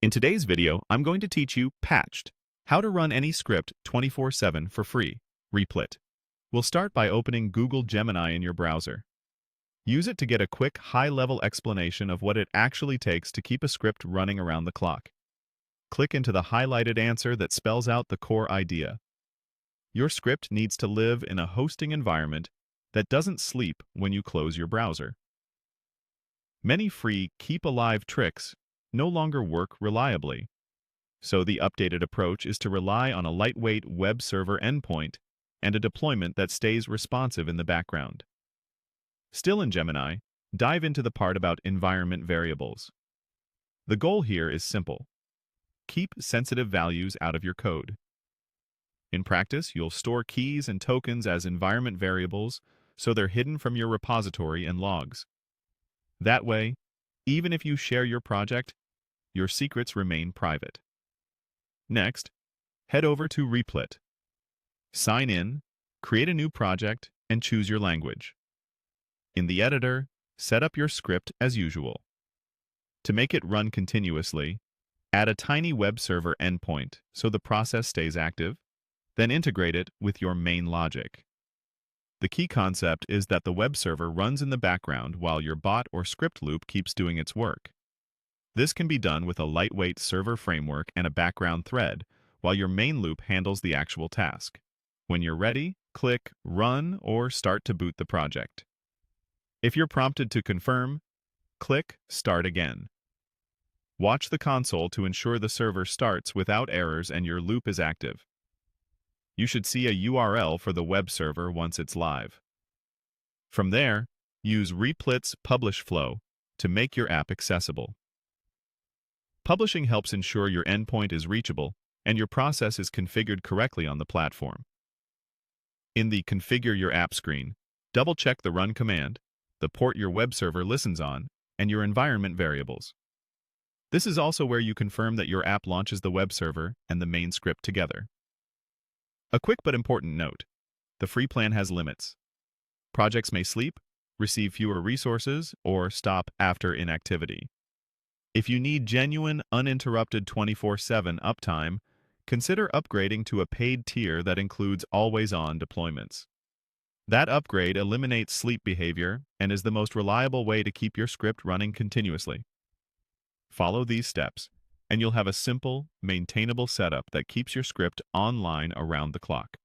In today's video, I'm going to teach you Patched, how to run any script 24/7 for free, Replit. We'll start by opening Google Gemini in your browser. Use it to get a quick, high-level explanation of what it actually takes to keep a script running around the clock. Click into the highlighted answer that spells out the core idea. Your script needs to live in a hosting environment that doesn't sleep when you close your browser. Many free keep-alive tricks no longer work reliably. So the updated approach is to rely on a lightweight web server endpoint and a deployment that stays responsive in the background. Still in Gemini, dive into the part about environment variables. The goal here is simple. Keep sensitive values out of your code. In practice, you'll store keys and tokens as environment variables so they're hidden from your repository and logs. That way, even if you share your project, your secrets remain private. Next, head over to Replit. Sign in, create a new project, and choose your language. In the editor, set up your script as usual. To make it run continuously, add a tiny web server endpoint so the process stays active, then integrate it with your main logic. The key concept is that the web server runs in the background while your bot or script loop keeps doing its work. This can be done with a lightweight server framework and a background thread, while your main loop handles the actual task. When you're ready, click Run or Start to boot the project. If you're prompted to confirm, click Start again. Watch the console to ensure the server starts without errors and your loop is active. You should see a URL for the web server once it's live. From there, use Replit's publish flow to make your app accessible. Publishing helps ensure your endpoint is reachable and your process is configured correctly on the platform. In the Configure Your App screen, double-check the run command, the port your web server listens on, and your environment variables. This is also where you confirm that your app launches the web server and the main script together. A quick but important note: the free plan has limits. Projects may sleep, receive fewer resources, or stop after inactivity. If you need genuine, uninterrupted 24/7 uptime, consider upgrading to a paid tier that includes always-on deployments. That upgrade eliminates sleep behavior and is the most reliable way to keep your script running continuously. Follow these steps, and you'll have a simple, maintainable setup that keeps your script online around the clock.